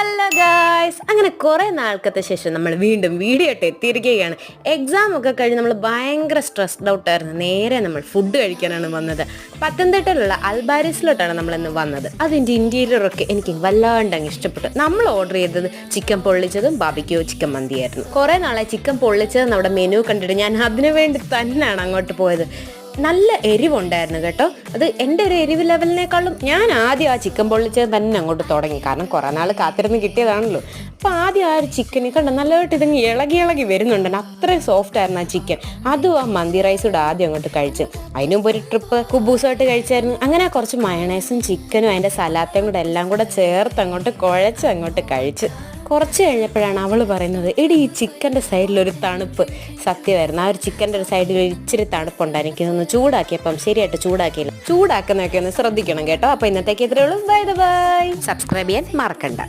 Hello guys, അങ്ങനെ കുറേ നാൾക്കത്തെ ശേഷം നമ്മൾ വീണ്ടും വീഡിയോ ആയിട്ട് എത്തിയിരിക്കുകയാണ്. എക്സാം ഒക്കെ കഴിഞ്ഞ് നമ്മൾ ഭയങ്കര സ്ട്രെസ്ഡ് ഔട്ടായിരുന്നു. നേരെ നമ്മൾ ഫുഡ് കഴിക്കാനാണ് വന്നത്. പത്തനംതിട്ടയിലുള്ള അൽബാരിസിലോട്ടാണ് നമ്മളിന്ന് വന്നത്. അതിൻ്റെ ഇൻറ്റീരിയറൊക്കെ എനിക്ക് വല്ലാണ്ട് അങ്ങ് ഇഷ്ടപ്പെട്ടു. നമ്മൾ ഓർഡർ ചെയ്തത് ചിക്കൻ പൊള്ളിച്ചതും ബാബിക്യൂ ചിക്കൻ മന്തിയായിരുന്നു. കുറേ നാളെ ചിക്കൻ പൊള്ളിച്ചതെന്ന് അവിടെ മെനു കണ്ടിട്ട് ഞാൻ അതിനു വേണ്ടി തന്നെയാണ് അങ്ങോട്ട് പോയത്. നല്ല എരിവുണ്ടായിരുന്നു കേട്ടോ. അത് എൻ്റെ ഒരു എരിവ് ലെവലിനേക്കാളും ഞാൻ ആദ്യം ആ ചിക്കൻ പൊള്ളിച്ചത് തന്നെ അങ്ങോട്ട് തുടങ്ങി. കാരണം കുറേ നാൾ കാത്തിരുന്ന് കിട്ടിയതാണല്ലോ. അപ്പോൾ ആദ്യം ആ ഒരു ചിക്കൻ കണ്ട നല്ലതായിട്ട് ഇതങ്ങ് ഇളകി വരുന്നുണ്ട്. അത്രയും സോഫ്റ്റ് ആയിരുന്നു ആ ചിക്കൻ. അതും ആ മന്തി റൈസോട് ആദ്യം അങ്ങോട്ട് കഴിച്ച്. അതിന് മുമ്പ് ഒരു ട്രിപ്പ് കുബൂസായിട്ട് കഴിച്ചായിരുന്നു. അങ്ങനെ കുറച്ച് മയണൈസും ചിക്കനും അതിൻ്റെ സലാത്തയും കൂടെ എല്ലാം കൂടെ ചേർത്ത് അങ്ങോട്ട് കുഴച്ച് അങ്ങോട്ട് കഴിച്ച്. കുറച്ച് കഴിഞ്ഞപ്പോഴാണ് അവൾ പറയുന്നത്, എടി ഈ ചിക്കൻ്റെ സൈഡിലൊരു തണുപ്പ്. സത്യമായിരുന്നു, ആ ഒരു ചിക്കൻ്റെ ഒരു സൈഡിൽ ഒരു ഇച്ചിരി തണുപ്പുണ്ടായിരുന്നു. എനിക്കൊന്ന് ചൂടാക്കിയപ്പം ശരിയായിട്ട് ചൂടാക്കിയില്ല. ചൂടാക്കുന്നതൊക്കെ ഒന്ന് ശ്രദ്ധിക്കണം കേട്ടോ. അപ്പോൾ ഇന്നത്തേക്ക് ഇത്രയേ ഉള്ളൂ. ബൈ. സബ്സ്ക്രൈബ് ചെയ്യാൻ മറക്കണ്ട.